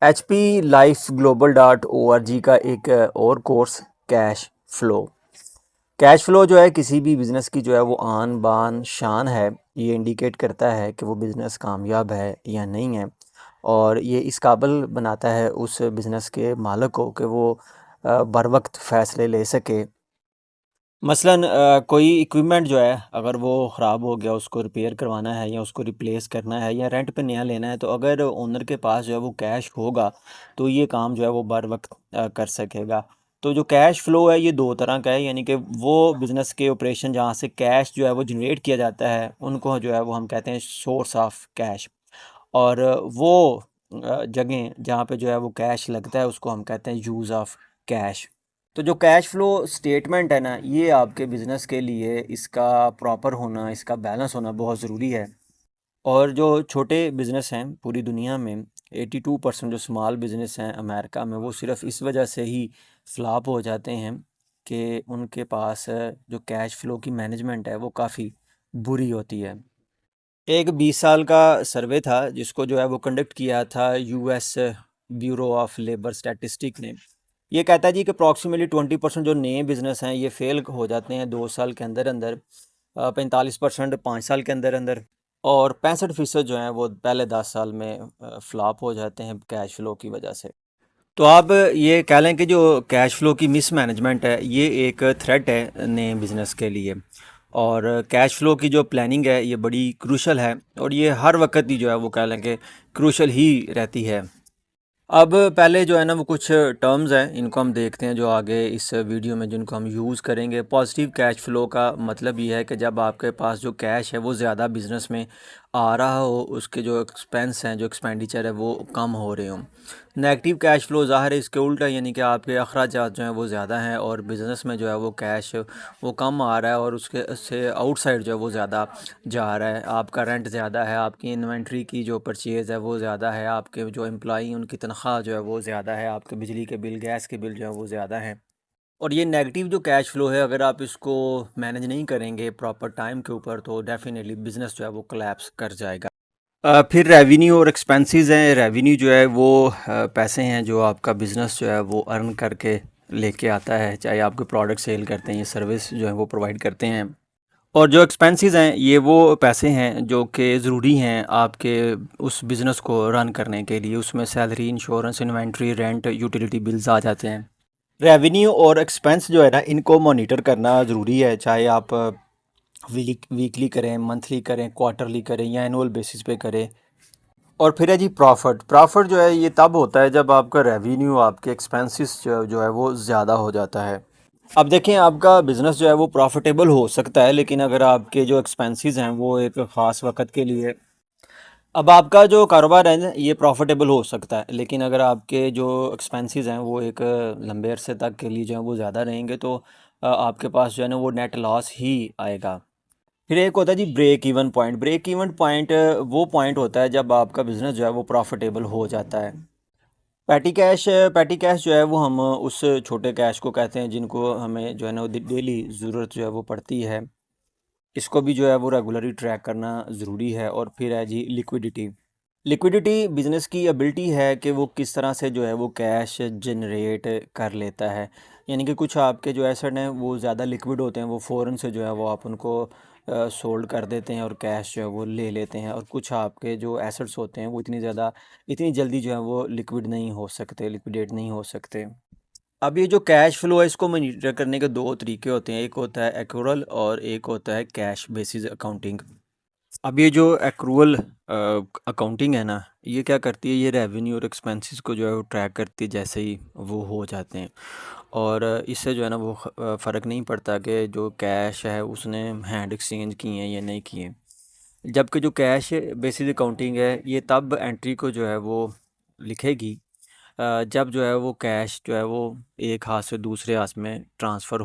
HP life global .org का एक और course cash flow. Cash flow जो है किसी भी बिज़नेस की जो है वो आन बान शान है। ये इंडिकेट करता है कि वो बिज़नेस कामयाब है या नहीं है, और ये इस काबिल बनाता है उस बिज़नेस के मालिक को कि वो बर वक्त फ़ैसले ले सके। मसलन कोई इक्विपमेंट जो है अगर वो ख़राब हो गया, उसको रिपेयर करवाना है या उसको रिप्लेस करना है या रेंट पे नया लेना है, तो अगर ओनर के पास जो है वो कैश होगा तो ये काम जो है वो बर वक्त कर सकेगा। तो जो कैश फ्लो है ये दो तरह का है, यानी कि वो बिज़नेस के ऑपरेशन जहाँ से कैश जो है वो जनरेट किया जाता है उनको जो है वो हम कहते हैं सोर्स ऑफ कैश। और वो जगह जहाँ पे जो है वो कैश लगता है उसको हम कहते हैं यूज़ ऑफ कैश। तो जो कैश फ्लो स्टेटमेंट है ना, ये आपके बिज़नेस के लिए इसका प्रॉपर होना, इसका बैलेंस होना बहुत ज़रूरी है। और जो छोटे बिज़नेस हैं पूरी दुनिया में, 82% जो स्मॉल बिज़नेस हैं अमेरिका में, वो सिर्फ इस वजह से ही फ्लॉप हो जाते हैं कि उनके पास जो कैश फ्लो की मैनेजमेंट है वो काफ़ी बुरी होती है। एक 20 साल का सर्वे था जिसको जो है वो कंडक्ट किया था US bureau of labour statistic ने। ये कहता है जी कि अप्रॉक्सीमेटली 20% जो नए बिज़नेस हैं ये फेल हो जाते हैं 2 साल के अंदर अंदर, 45% 5 साल के अंदर अंदर, और 65% जो हैं वो पहले 10 साल में फ्लॉप हो जाते हैं कैश फ्लो की वजह से। तो आप ये कह लें कि जो कैश फ्लो की मिस मैनेजमेंट है ये एक थ्रेट है नए बिज़नेस के लिए। और कैश फ्लो की जो प्लानिंग है ये बड़ी क्रूशल है, और ये हर वक्त ही जो है वो कह लें कि क्रूशल ही रहती है। अब पहले जो है ना वो कुछ टर्म्स हैं, इनको हम देखते हैं जो आगे इस वीडियो में जिनको हम यूज़ करेंगे। पॉजिटिव कैश फ्लो का मतलब ये है कि जब आपके पास जो कैश है वो ज़्यादा बिज़नेस में आ रहा हो, उसके जो एक्सपेंस हैं, जो एक्सपेंडिचर है वो कम हो रहे हों। नेगेटिव कैश फ्लो ज़ाहिर है इसके उल्टा, यानी कि आपके अखराजात जो हैं वो ज़्यादा हैं और बिज़नेस में जो है वो कैश वो कम आ रहा है, और उसके से आउटसाइड जो है वो ज़्यादा जा रहा है। आपका रेंट ज़्यादा है, आपकी इन्वेंट्री की जो परचेज़ है वो ज़्यादा है, आपके जो एम्प्लॉई उनकी तनख्वाह जो है वो ज़्यादा है, आपके बिजली के बिल, गैस के बिल जो है वो ज़्यादा हैं। और ये नेगेटिव जो कैश फ्लो है अगर आप इसको मैनेज नहीं करेंगे प्रॉपर टाइम के ऊपर तो डेफिनेटली बिज़नेस जो है वो कोलैप्स कर जाएगा। फिर रेवेन्यू और एक्सपेंसेस हैं। रेवेन्यू जो है वो पैसे हैं जो आपका बिज़नेस जो है वो अर्न करके लेके आता है, चाहे आपके प्रोडक्ट सेल करते हैं या सर्विस जो है वो प्रोवाइड करते हैं। और जो एक्सपेंसेस हैं ये वो पैसे हैं जो कि ज़रूरी हैं आपके उस बिज़नेस को रन करने के लिए। उसमें salary, insurance, inventory, rent, utility bills आ जाते हैं। रेवेन्यू और एक्सपेंस जो है ना इनको मॉनिटर करना ज़रूरी है, चाहे आप वीकली करें, मंथली करें, क्वार्टरली करें या एनुअल बेसिस पे करें। और फिर है जी प्रॉफिट। प्रॉफिट जो है ये तब होता है जब आपका रेवेन्यू आपके एक्सपेंसेस जो है वो ज़्यादा हो जाता है। अब देखें, आपका बिज़नेस जो है वो प्रॉफिटेबल हो सकता है, लेकिन अगर आपके जो एक्सपेंसेस हैं वो एक ख़ास वक्त के लिए, अब आपका जो कारोबार है ना ये प्रॉफिटेबल हो सकता है, लेकिन अगर आपके जो एक्सपेंसेस हैं वो एक लंबे अरसे तक के लिए जो है वो ज़्यादा रहेंगे तो आपके पास जो है ना वो नेट लॉस ही आएगा। फिर एक होता है जी break even point. Break even point वो पॉइंट होता है जब आपका बिज़नेस जो है वो प्रॉफिटेबल हो जाता है। पैटी कैश जो है वो हम उस छोटे कैश को कहते हैं जिनको हमें जो है ना वो डेली ज़रूरत जो है वो पड़ती है। इसको भी जो है वो रेगुलरली ट्रैक करना ज़रूरी है। और फिर है जी लिक्विडिटी। लिक्विडिटी बिज़नेस की एबिलिटी है कि वो किस तरह से जो है वो कैश जनरेट कर लेता है। यानी कि कुछ आपके जो एसेट हैं वो ज़्यादा लिक्विड होते हैं, वो फ़ौरन से जो है वो आप उनको सोल्ड कर देते हैं और कैश जो है वो ले लेते हैं। और कुछ आपके जो एसेट्स होते हैं वो इतनी जल्दी जो है वो लिक्विड नहीं हो सकते, लिक्विडेट नहीं हो सकते। अब ये जो कैश फ्लो है इसको मॉनिटर करने के दो तरीके होते हैं, एक होता है एक्रूरल और एक होता है कैश बेसिस अकाउंटिंग। अब ये जो एक्रूअल अकाउंटिंग है ना, ये क्या करती है, ये रेवेन्यू और एक्सपेंसेस को जो है वो ट्रैक करती है जैसे ही वो हो जाते हैं। और इससे जो है ना वो फ़र्क नहीं पड़ता कि जो कैश है उसने हैंड एक्सचेंज किए हैं या नहीं किए। जबकि जो कैश बेसिस अकाउंटिंग है ये तब एंट्री को जो है वो लिखेगी जब जो है वो कैश जो है वो एक हाथ से दूसरे हाथ में ट्रांसफ़र हो।